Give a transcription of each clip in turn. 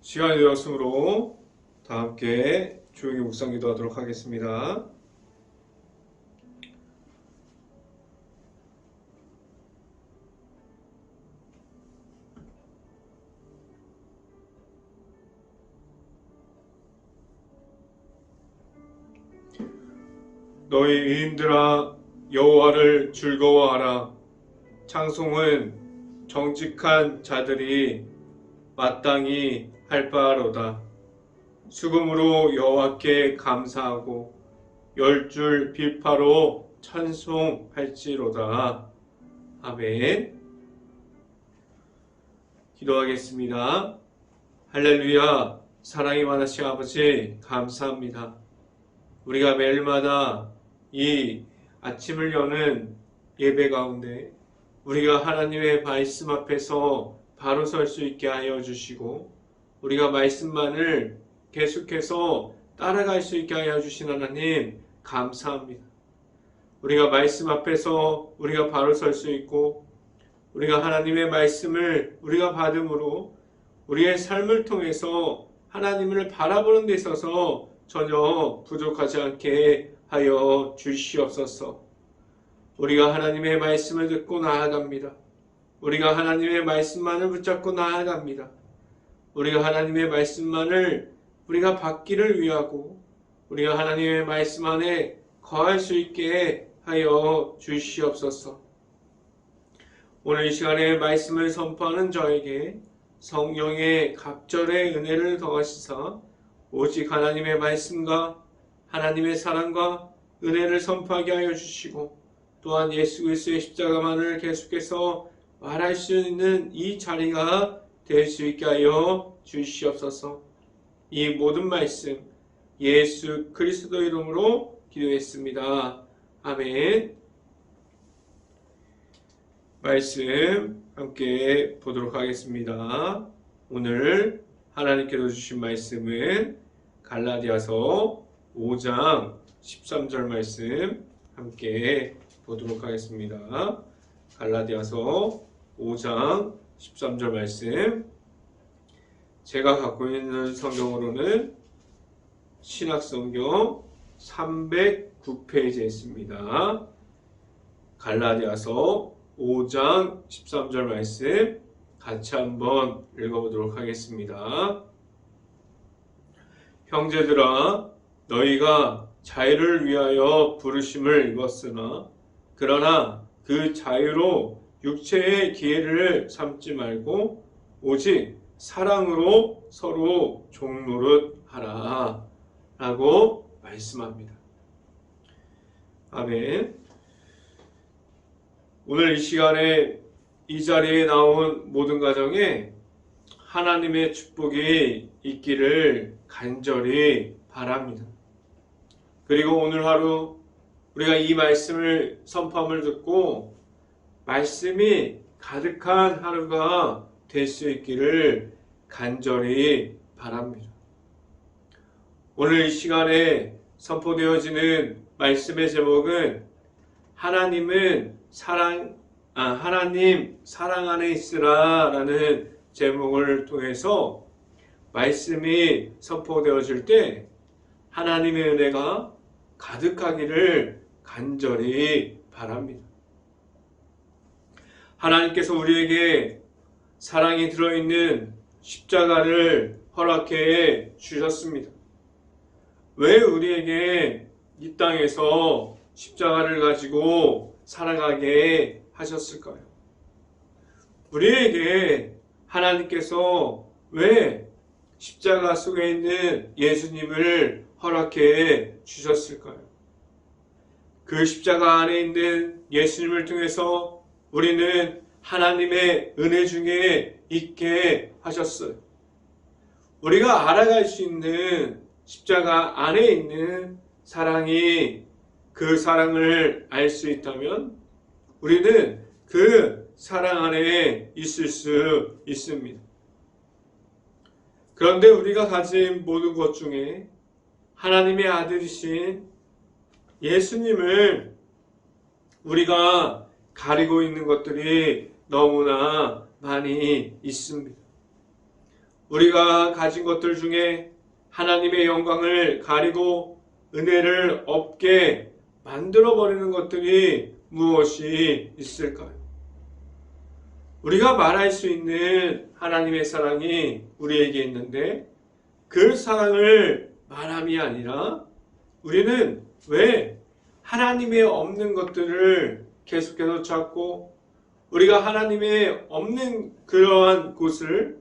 시간이 되었으므로 다 함께 조용히 묵상 기도하도록 하겠습니다. 너희 의인들아 여호와를 즐거워하라. 찬송은 정직한 자들이 마땅히 할 바로다. 수금으로 여호와께 감사하고 10줄 빌파로 찬송할지로다. 아멘. 기도하겠습니다. 할렐루야. 사랑이 많으신 아버지 감사합니다. 우리가 매일마다 이 아침을 여는 예배 가운데 우리가 하나님의 말씀 앞에서 바로 설 수 있게 하여 주시고 우리가 말씀만을 계속해서 따라갈 수 있게 하여 주신 하나님 감사합니다. 우리가 말씀 앞에서 우리가 바로 설 수 있고 우리가 하나님의 말씀을 우리가 받음으로 우리의 삶을 통해서 하나님을 바라보는 데 있어서 전혀 부족하지 않게 하여 주시옵소서. 우리가 하나님의 말씀을 듣고 나아갑니다. 우리가 하나님의 말씀만을 붙잡고 나아갑니다. 우리가 하나님의 말씀만을 우리가 받기를 위하고 우리가 하나님의 말씀 안에 거할 수 있게 하여 주시옵소서. 오늘 이 시간에 말씀을 선포하는 저에게 성령의 갑절의 은혜를 더하시사 오직 하나님의 말씀과 하나님의 사랑과 은혜를 선포하게 하여 주시고 또한 예수 그리스도의 십자가만을 계속해서 말할 수 있는 이 자리가 될 수 있게 하여 주시옵소서. 이 모든 말씀 예수 그리스도 이름으로 기도했습니다. 아멘. 말씀 함께 보도록 하겠습니다. 오늘 하나님께서 주신 말씀은 갈라디아서 5장 13절 말씀 함께 보도록 하겠습니다. 갈라디아서 5장 13절 말씀, 제가 갖고 있는 성경으로는 신약성경 309페이지에 있습니다. 갈라디아서 5장 13절 말씀 같이 한번 읽어보도록 하겠습니다. 형제들아, 너희가 자유를 위하여 부르심을 입었으나 그러나 그 자유로 육체의 기회를 삼지 말고 오직 사랑으로 서로 종노릇하라 라고 말씀합니다. 아멘. 오늘 이 시간에 이 자리에 나온 모든 가정에 하나님의 축복이 있기를 간절히 바랍니다. 그리고 오늘 하루 우리가 이 말씀을 선포함을 듣고 말씀이 가득한 하루가 될 수 있기를 간절히 바랍니다. 오늘 이 시간에 선포되어지는 말씀의 제목은 하나님 사랑 안에 있으라 라는 제목을 통해서 말씀이 선포되어질 때 하나님의 은혜가 가득하기를 간절히 바랍니다. 하나님께서 우리에게 사랑이 들어있는 십자가를 허락해 주셨습니다. 왜 우리에게 이 땅에서 십자가를 가지고 살아가게 하셨을까요? 우리에게 하나님께서 왜 십자가 속에 있는 예수님을 허락해 주셨을까요? 그 십자가 안에 있는 예수님을 통해서 우리는 하나님의 은혜 중에 있게 하셨어요. 우리가 알아갈 수 있는 십자가 안에 있는 사랑이 그 사랑을 알 수 있다면 우리는 그 사랑 안에 있을 수 있습니다. 그런데 우리가 가진 모든 것 중에 하나님의 아들이신 예수님을 우리가 가리고 있는 것들이 너무나 많이 있습니다. 우리가 가진 것들 중에 하나님의 영광을 가리고 은혜를 없게 만들어버리는 것들이 무엇이 있을까요? 우리가 말할 수 있는 하나님의 사랑이 우리에게 있는데 그 사랑을 말함이 아니라 우리는 왜 하나님의 없는 것들을 계속해서 찾고 우리가 하나님의 없는 그러한 곳을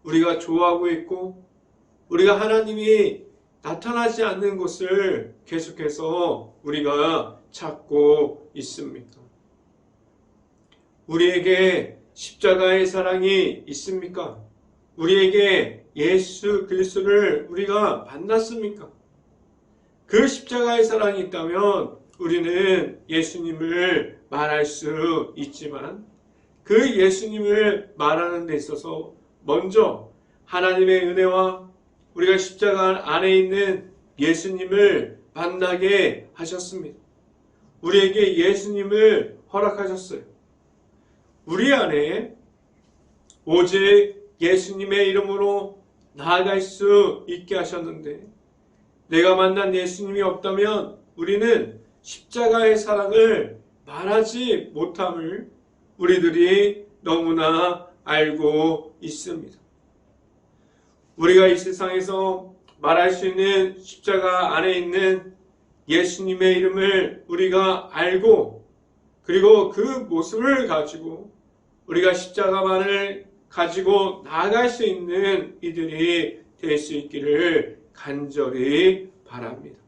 우리가 좋아하고 있고 우리가 하나님이 나타나지 않는 곳을 계속해서 우리가 찾고 있습니까? 우리에게 십자가의 사랑이 있습니까? 우리에게 예수 그리스도를 우리가 만났습니까? 그 십자가의 사랑이 있다면 우리는 예수님을 말할 수 있지만 그 예수님을 말하는 데 있어서 먼저 하나님의 은혜와 우리가 십자가 안에 있는 예수님을 만나게 하셨습니다. 우리에게 예수님을 허락하셨어요. 우리 안에 오직 예수님의 이름으로 나아갈 수 있게 하셨는데 내가 만난 예수님이 없다면 우리는 십자가의 사랑을 말하지 못함을 우리들이 너무나 알고 있습니다. 우리가 이 세상에서 말할 수 있는 십자가 안에 있는 예수님의 이름을 우리가 알고 그리고 그 모습을 가지고 우리가 십자가만을 가지고 나아갈 수 있는 이들이 될 수 있기를 간절히 바랍니다.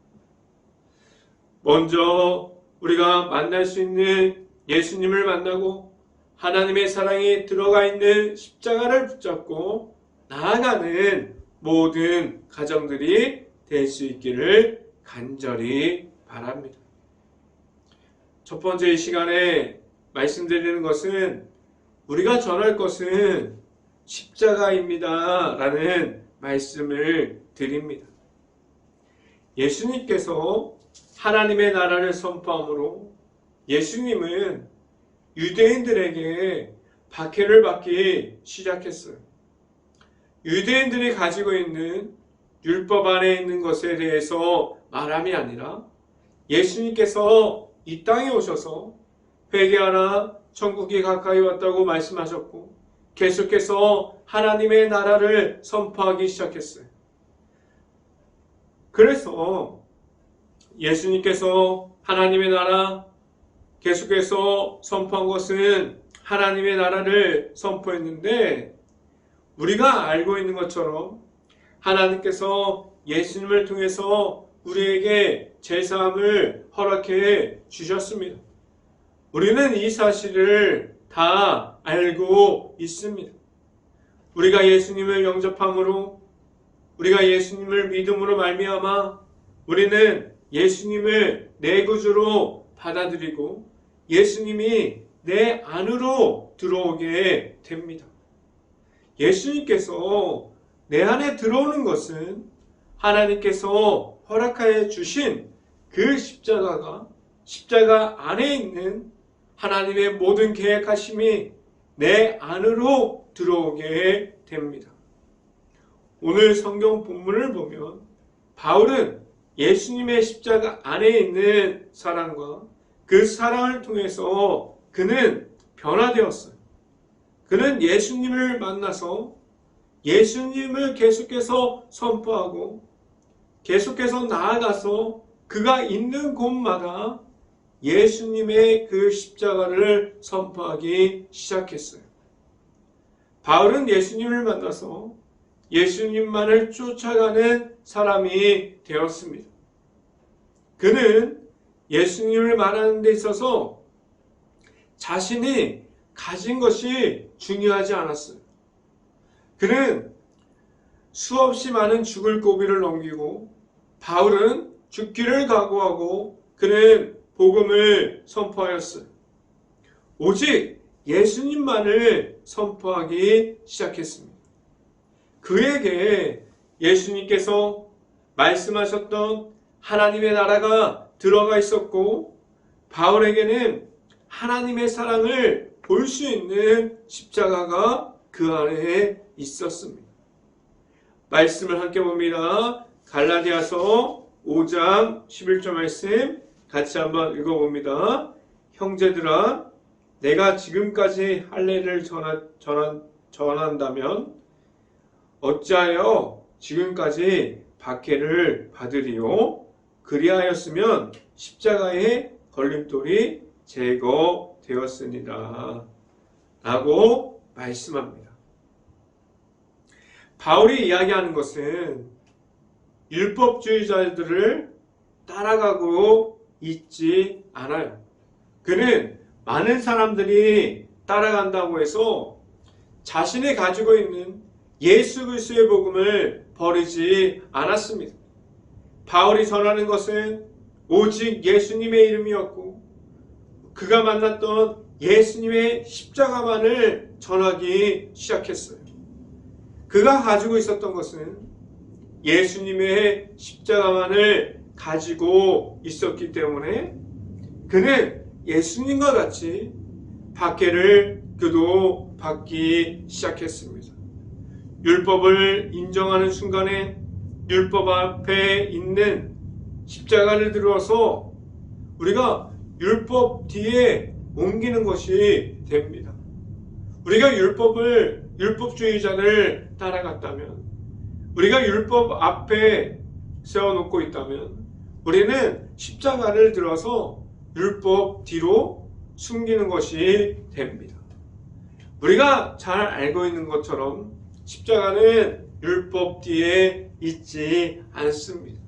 먼저 우리가 만날 수 있는 예수님을 만나고 하나님의 사랑이 들어가 있는 십자가를 붙잡고 나아가는 모든 가정들이 될 수 있기를 간절히 바랍니다. 첫 번째 이 시간에 말씀드리는 것은 우리가 전할 것은 십자가입니다 라는 말씀을 드립니다. 예수님께서 하나님의 나라를 선포함으로 예수님은 유대인들에게 박해를 받기 시작했어요. 유대인들이 가지고 있는 율법 안에 있는 것에 대해서 말함이 아니라 예수님께서 이 땅에 오셔서 회개하라 천국이 가까이 왔다고 말씀하셨고 계속해서 하나님의 나라를 선포하기 시작했어요. 그래서 예수님께서 하나님의 나라 계속해서 선포한 것은 하나님의 나라를 선포했는데 우리가 알고 있는 것처럼 하나님께서 예수님을 통해서 우리에게 제사함을 허락해 주셨습니다. 우리는 이 사실을 다 알고 있습니다. 우리가 예수님을 영접함으로 우리가 예수님을 믿음으로 말미암아 우리는 예수님을 내 구주로 받아들이고 예수님이 내 안으로 들어오게 됩니다. 예수님께서 내 안에 들어오는 것은 하나님께서 허락하여 주신 그 십자가 안에 있는 하나님의 모든 계획하심이 내 안으로 들어오게 됩니다. 오늘 성경 본문을 보면 바울은 예수님의 십자가 안에 있는 사랑과 그 사랑을 통해서 그는 변화되었어요. 그는 예수님을 만나서 예수님을 계속해서 선포하고 계속해서 나아가서 그가 있는 곳마다 예수님의 그 십자가를 선포하기 시작했어요. 바울은 예수님을 만나서 예수님만을 쫓아가는 사람이 되었습니다. 그는 예수님을 말하는 데 있어서 자신이 가진 것이 중요하지 않았어요. 그는 수없이 많은 죽을 고비를 넘기고 바울은 죽기를 각오하고 그는 복음을 선포하였어요. 오직 예수님만을 선포하기 시작했습니다. 그에게 예수님께서 말씀하셨던 하나님의 나라가 들어가 있었고 바울에게는 하나님의 사랑을 볼 수 있는 십자가가 그 안에 있었습니다. 말씀을 함께 봅니다. 갈라디아서 5장 11절 말씀 같이 한번 읽어봅니다. 형제들아, 내가 지금까지 할례를 전한다면 어찌하여 지금까지 박해를 받으리요? 그리하였으면 십자가의 걸림돌이 제거되었으니라 라고 말씀합니다. 바울이 이야기하는 것은 율법주의자들을 따라가고 있지 않아요. 그는 많은 사람들이 따라간다고 해서 자신이 가지고 있는 예수 그리스도의 복음을 버리지 않았습니다. 바울이 전하는 것은 오직 예수님의 이름이었고 그가 만났던 예수님의 십자가만을 전하기 시작했어요. 그가 가지고 있었던 것은 예수님의 십자가만을 가지고 있었기 때문에 그는 예수님과 같이 박해를 그도 받기 시작했습니다. 율법을 인정하는 순간에 율법 앞에 있는 십자가를 들어서 우리가 율법 뒤에 옮기는 것이 됩니다. 우리가 율법주의자를 따라갔다면, 우리가 율법 앞에 세워놓고 있다면 우리는 십자가를 들어서 율법 뒤로 숨기는 것이 됩니다. 우리가 잘 알고 있는 것처럼 십자가는 율법 뒤에 있지 않습니다.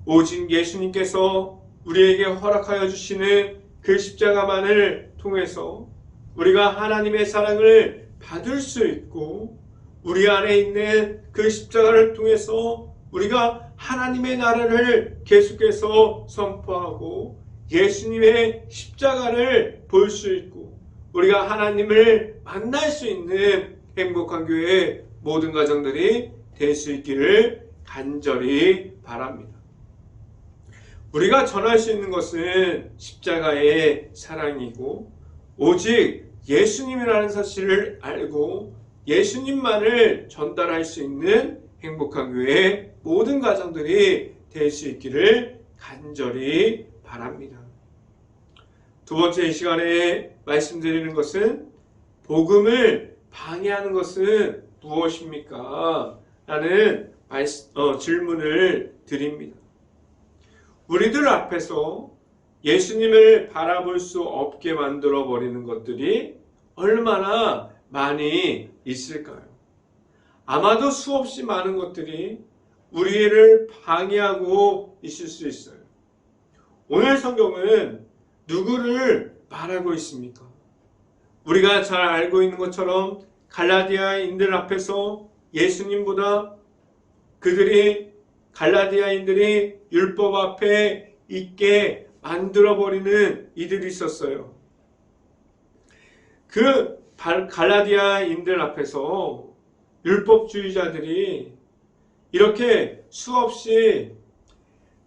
오직 예수님께서 우리에게 허락하여 주시는 그 십자가만을 통해서 우리가 하나님의 사랑을 받을 수 있고 우리 안에 있는 그 십자가를 통해서 우리가 하나님의 나라를 계속해서 선포하고 예수님의 십자가를 볼 수 있고 우리가 하나님을 만날 수 있는 행복한 교회 모든 가정들이 될 수 있기를 간절히 바랍니다. 우리가 전할 수 있는 것은 십자가의 사랑이고 오직 예수님이라는 사실을 알고 예수님만을 전달할 수 있는 행복한 교회 모든 가정들이 될 수 있기를 간절히 바랍니다. 두 번째 이 시간에 말씀드리는 것은 복음을 방해하는 것은 무엇입니까? 라는 질문을 드립니다. 우리들 앞에서 예수님을 바라볼 수 없게 만들어 버리는 것들이 얼마나 많이 있을까요? 아마도 수없이 많은 것들이 우리를 방해하고 있을 수 있어요. 오늘 성경은 누구를 말하고 있습니까? 우리가 잘 알고 있는 것처럼 갈라디아인들 앞에서 예수님보다 갈라디아인들이 율법 앞에 있게 만들어버리는 이들이 있었어요. 그 갈라디아인들 앞에서 율법주의자들이 이렇게 수없이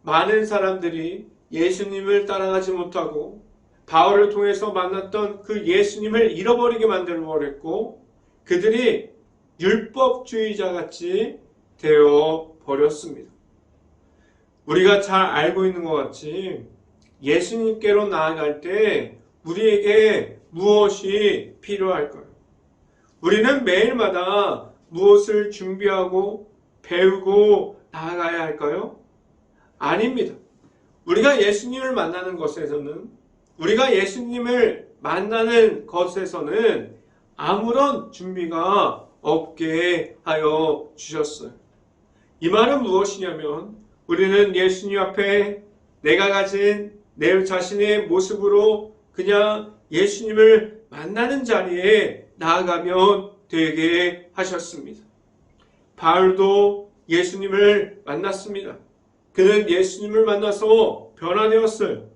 많은 사람들이 예수님을 따라가지 못하고 바울을 통해서 만났던 그 예수님을 잃어버리게 만들어버렸고 그들이 율법주의자같이 되어 버렸습니다. 우리가 잘 알고 있는 것 같이 예수님께로 나아갈 때 우리에게 무엇이 필요할까요? 우리는 매일마다 무엇을 준비하고 배우고 나아가야 할까요? 아닙니다. 우리가 예수님을 만나는 것에서는 아무런 준비가 없게 하여 주셨어요. 이 말은 무엇이냐면 우리는 예수님 앞에 내가 가진 내 자신의 모습으로 그냥 예수님을 만나는 자리에 나아가면 되게 하셨습니다. 바울도 예수님을 만났습니다. 그는 예수님을 만나서 변화되었어요.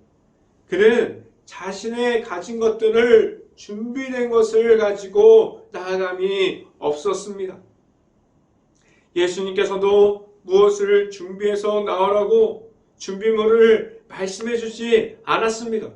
그는 자신의 가진 것들을 준비된 것을 가지고 나아감이 없었습니다. 예수님께서도 무엇을 준비해서 나오라고 준비물을 말씀해 주지 않았습니다.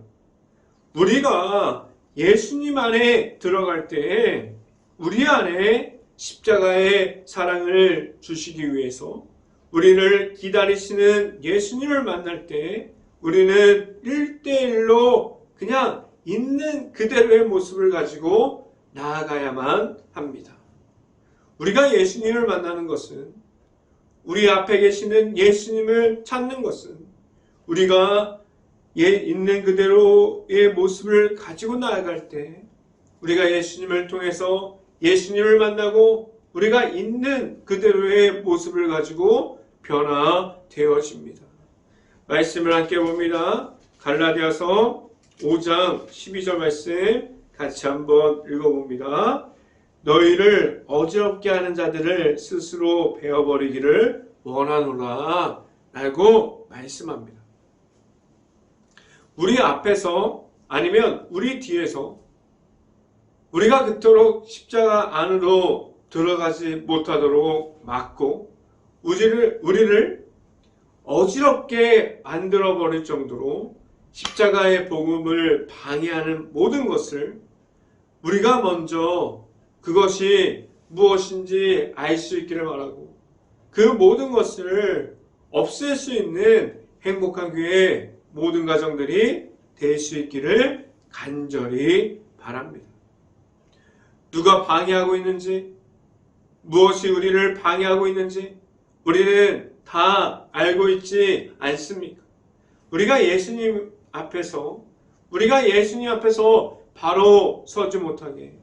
우리가 예수님 안에 들어갈 때 우리 안에 십자가의 사랑을 주시기 위해서 우리를 기다리시는 예수님을 만날 때 우리는 1대1로 그냥 있는 그대로의 모습을 가지고 나아가야만 합니다. 우리가 예수님을 만나는 것은, 우리 앞에 계시는 예수님을 찾는 것은 우리가 있는 그대로의 모습을 가지고 나아갈 때 우리가 예수님을 통해서 예수님을 만나고 우리가 있는 그대로의 모습을 가지고 변화되어집니다. 말씀을 함께 봅니다. 갈라디아서 5장 12절 말씀 같이 한번 읽어봅니다. 너희를 어지럽게 하는 자들을 스스로 베어버리기를 원하노라 라고 말씀합니다. 우리 앞에서 아니면 우리 뒤에서 우리가 그토록 십자가 안으로 들어가지 못하도록 막고 우리를 어지럽게 만들어버릴 정도로 십자가의 복음을 방해하는 모든 것을 우리가 먼저 그것이 무엇인지 알 수 있기를 바라고 그 모든 것을 없앨 수 있는 행복한 교회 모든 가정들이 될 수 있기를 간절히 바랍니다. 누가 방해하고 있는지, 무엇이 우리를 방해하고 있는지 우리는 다 알고 있지 않습니까? 우리가 예수님 앞에서 바로 서지 못하게,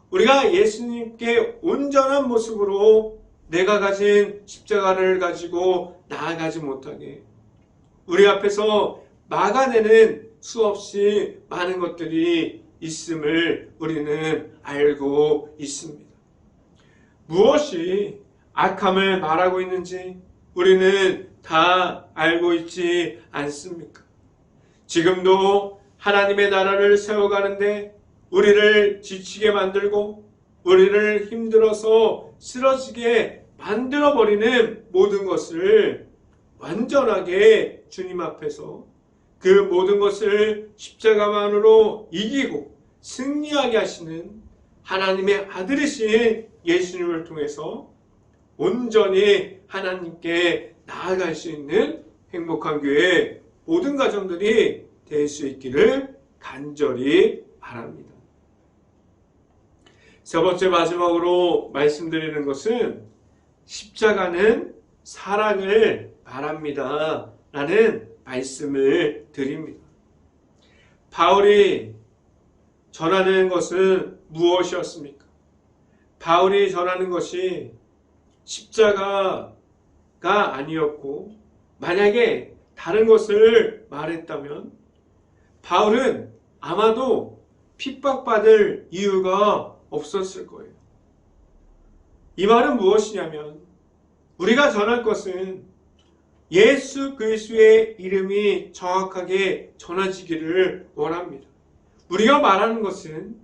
우리가 예수님께 온전한 모습으로 내가 가진 십자가를 가지고 나아가지 못하게, 우리 앞에서 막아내는 수없이 많은 것들이 있음을 우리는 알고 있습니다. 무엇이 악함을 말하고 있는지 우리는 다 알고 있지 않습니까? 지금도 하나님의 나라를 세워가는데 우리를 지치게 만들고 우리를 힘들어서 쓰러지게 만들어버리는 모든 것을 완전하게 주님 앞에서 그 모든 것을 십자가만으로 이기고 승리하게 하시는 하나님의 아들이신 예수님을 통해서 온전히 하나님께 나아갈 수 있는 행복한 교회 모든 가정들이 될 수 있기를 간절히 바랍니다. 세 번째 마지막으로 말씀드리는 것은 십자가는 사랑을 말합니다 라는 말씀을 드립니다. 바울이 전하는 것은 무엇이었습니까? 바울이 전하는 것이 십자가가 아니었고 만약에 다른 것을 말했다면 바울은 아마도 핍박받을 이유가 없었을 거예요. 이 말은 무엇이냐면 우리가 전할 것은 예수 그리스도의 이름이 정확하게 전해지기를 원합니다. 우리가 말하는 것은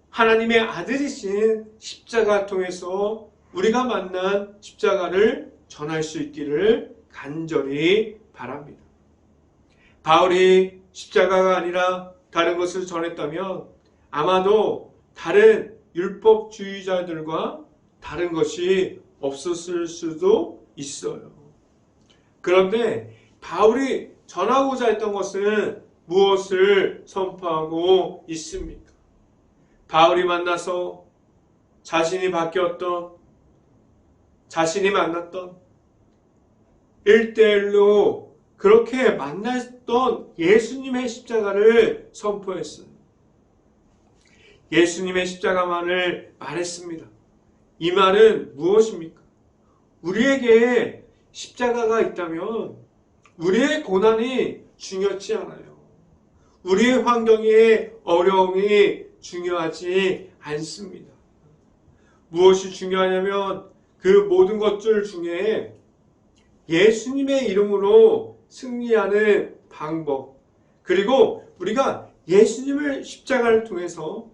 하나님의 아들이신 십자가 통해서 우리가 만난 십자가를 전할 수 있기를 간절히 바랍니다. 바울이 십자가가 아니라 다른 것을 전했다면 아마도 다른 율법주의자들과 다른 것이 없었을 수도 있어요. 그런데 바울이 전하고자 했던 것은 무엇을 선포하고 있습니까? 바울이 만나서 자신이 바뀌었던, 자신이 만났던 1대1로 그렇게 만났던 예수님의 십자가를 선포했어요. 예수님의 십자가만을 말했습니다. 이 말은 무엇입니까? 우리에게 십자가가 있다면 우리의 고난이 중요치 않아요. 우리의 환경의 어려움이 중요하지 않습니다. 무엇이 중요하냐면 그 모든 것들 중에 예수님의 이름으로 승리하는 방법, 그리고 우리가 예수님을 십자가를 통해서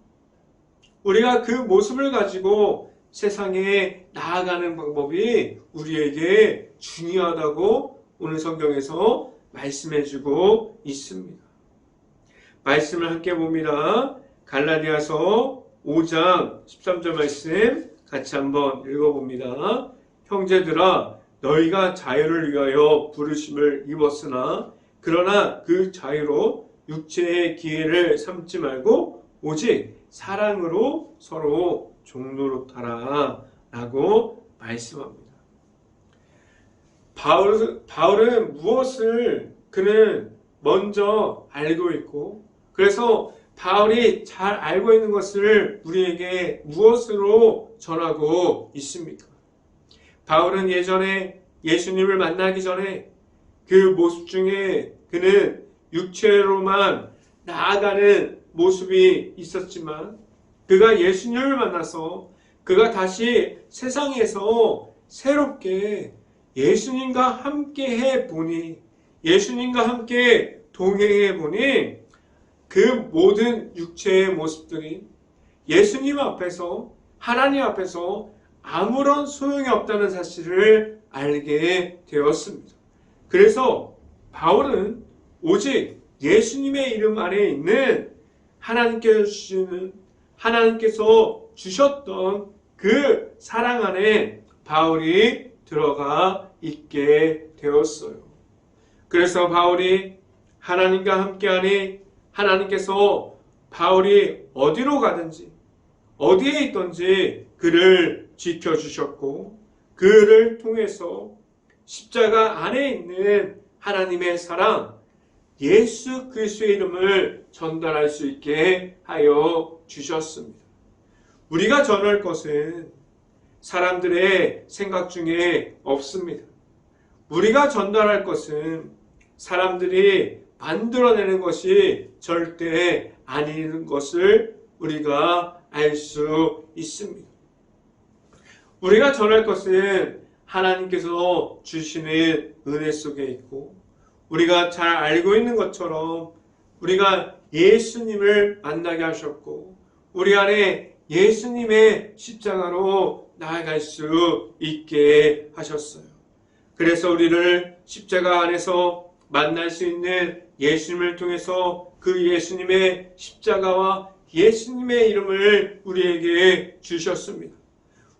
우리가 그 모습을 가지고 세상에 나아가는 방법이 우리에게 중요하다고 오늘 성경에서 말씀해주고 있습니다. 말씀을 함께 봅니다. 갈라디아서 5장 13절 말씀 같이 한번 읽어봅니다. 형제들아, 너희가 자유를 위하여 부르심을 입었으나 그러나 그 자유로 육체의 기회를 삼지 말고 오직 사랑으로 서로 종노릇하라 라고 말씀합니다. 바울은 무엇을 그는 먼저 알고 있고, 그래서 바울이 잘 알고 있는 것을 우리에게 무엇으로 전하고 있습니까? 바울은 예전에 예수님을 만나기 전에 그 모습 중에 그는 육체로만 나아가는 모습이 있었지만, 그가 예수님을 만나서 그가 다시 세상에서 새롭게 예수님과 함께 해보니, 예수님과 함께 동행해 보니 그 모든 육체의 모습들이 예수님 앞에서, 하나님 앞에서 아무런 소용이 없다는 사실을 알게 되었습니다. 그래서 바울은 오직 예수님의 이름 안에 있는 하나님께서 주셨던 그 사랑 안에 바울이 들어가 있게 되었어요. 그래서 바울이 하나님과 함께하니 하나님께서 바울이 어디로 가든지 어디에 있든지 그를 지켜주셨고, 그를 통해서 십자가 안에 있는 하나님의 사랑, 예수 그리스도의 이름을 전달할 수 있게 하여 주셨습니다. 우리가 전할 것은 사람들의 생각 중에 없습니다. 우리가 전달할 것은 사람들이 만들어내는 것이 절대 아닌 것을 우리가 알 수 있습니다. 우리가 전할 것은 하나님께서 주시는 은혜 속에 있고, 우리가 잘 알고 있는 것처럼 우리가 예수님을 만나게 하셨고, 우리 안에 예수님의 십자가로 나아갈 수 있게 하셨어요. 그래서 우리를 십자가 안에서 만날 수 있는 예수님을 통해서 그 예수님의 십자가와 예수님의 이름을 우리에게 주셨습니다.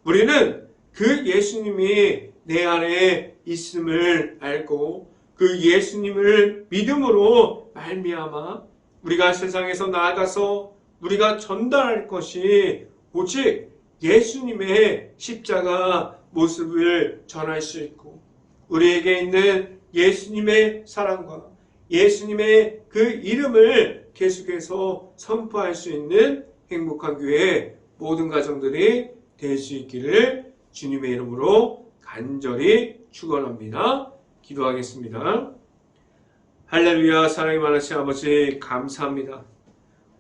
우리는 그 예수님이 내 안에 있음을 알고 그 예수님을 믿음으로 말미암아 우리가 세상에서 나아가서 우리가 전달할 것이 오직 예수님의 십자가 모습을 전할 수 있고, 우리에게 있는 예수님의 사랑과 예수님의 그 이름을 계속해서 선포할 수 있는 행복한 교회 모든 가정들이 될 수 있기를 주님의 이름으로 간절히 축원합니다. 기도하겠습니다. 할렐루야. 사랑이 많으신 아버지, 감사합니다.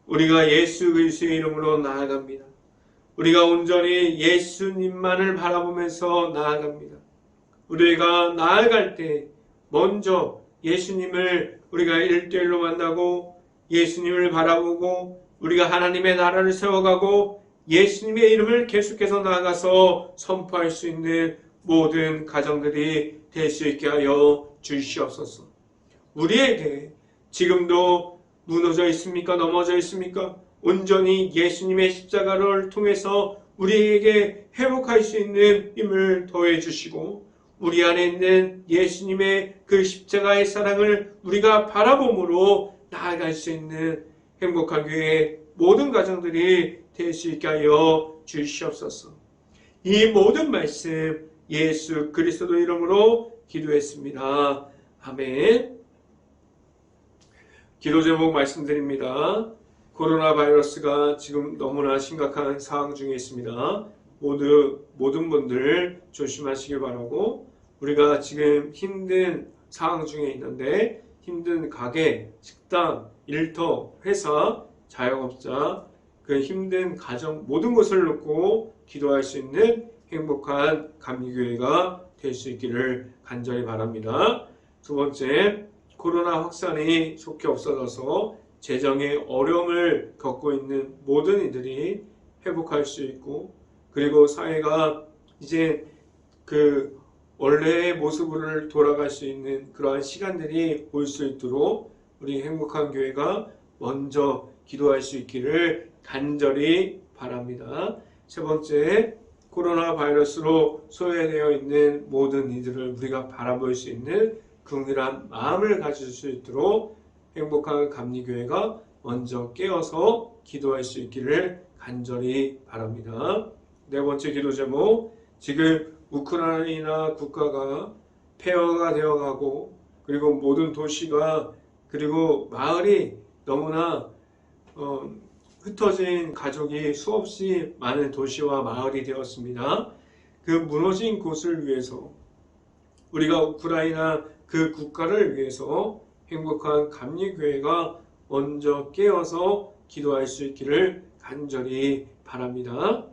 우리가 예수 그리스도의 이름으로 나아갑니다. 우리가 온전히 예수님만을 바라보면서 나아갑니다. 우리가 나아갈 때 먼저 예수님을 우리가 1:1로 만나고 예수님을 바라보고 우리가 하나님의 나라를 세워가고 예수님의 이름을 계속해서 나아가서 선포할 수 있는 모든 가정들이 될 수 있게 하여 주시옵소서. 우리에게 지금도 무너져 있습니까? 넘어져 있습니까? 온전히 예수님의 십자가를 통해서 우리에게 회복할 수 있는 힘을 더해 주시고, 우리 안에 있는 예수님의 그 십자가의 사랑을 우리가 바라봄으로 나아갈 수 있는 행복한 교회 모든 가정들이 될 수 있게 하여 주시옵소서. 이 모든 말씀 예수 그리스도 이름으로 기도했습니다. 아멘. 기도 제목 말씀드립니다. 코로나 바이러스가 지금 너무나 심각한 상황 중에 있습니다. 모든 분들 조심하시길 바라고, 우리가 지금 힘든 상황 중에 있는데 힘든 가게, 식당, 일터, 회사, 자영업자, 그 힘든 가정 모든 것을 놓고 기도할 수 있는 행복한 감리교회가 될 수 있기를 간절히 바랍니다. 두 번째, 코로나 확산이 속히 없어져서 재정의 어려움을 겪고 있는 모든 이들이 회복할 수 있고, 그리고 사회가 이제 그 원래의 모습으로 돌아갈 수 있는 그러한 시간들이 올 수 있도록 우리 행복한 교회가 먼저 기도할 수 있기를 간절히 바랍니다. 세 번째, 코로나 바이러스로 소외되어 있는 모든 이들을 우리가 바라볼 수 있는 긍휼한 마음을 가질 수 있도록 행복한 감리교회가 먼저 깨어서 기도할 수 있기를 간절히 바랍니다. 네 번째 기도 제목, 지금 우크라이나 국가가 폐허가 되어가고 그리고 모든 도시가 그리고 마을이 너무나 흩어진 가족이 수없이 많은 도시와 마을이 되었습니다. 그 무너진 곳을 위해서 우리가 우크라이나 그 국가를 위해서 행복한 감리교회가 먼저 깨어서 기도할 수 있기를 간절히 바랍니다.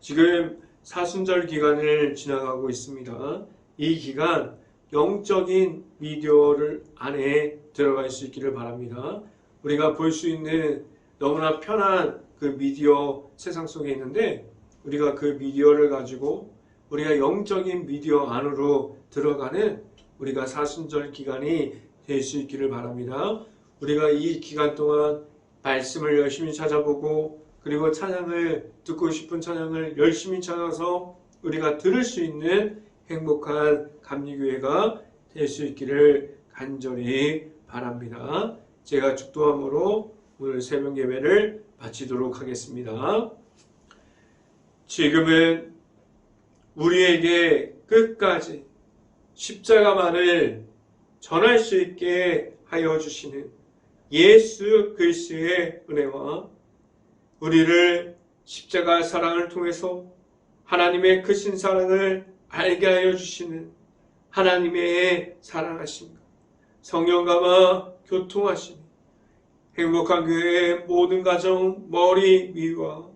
지금 사순절 기간을 지나가고 있습니다. 이 기간 영적인 미디어를 안에 들어갈 수 있기를 바랍니다. 우리가 볼 수 있는 너무나 편한 그 미디어 세상 속에 있는데 우리가 그 미디어를 가지고 우리가 영적인 미디어 안으로 들어가는 우리가 사순절 기간이 될 수 있기를 바랍니다. 우리가 이 기간 동안 말씀을 열심히 찾아보고 그리고 찬양을 듣고 싶은 찬양을 열심히 찾아서 우리가 들을 수 있는 행복한 감리교회가 될 수 있기를 간절히 바랍니다. 제가 축도함으로 오늘 새벽 예배를 마치도록 하겠습니다. 지금은 우리에게 끝까지 십자가만을 전할 수 있게 하여 주시는 예수 그리스도의 은혜와 우리를 십자가 사랑을 통해서 하나님의 크신 사랑을 알게 하여 주시는 하나님의 사랑하심과 성령감화 교통하심이 행복한 교회의 모든 가정 머리 위와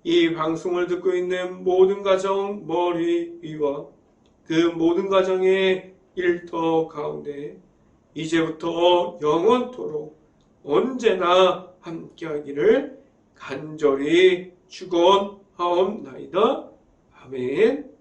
이 방송을 듣고 있는 모든 가정 머리 위와 그 모든 가정의 일터 가운데 이제부터 영원토록 언제나 함께하기를 간절히 축원하옵나이다. 아멘.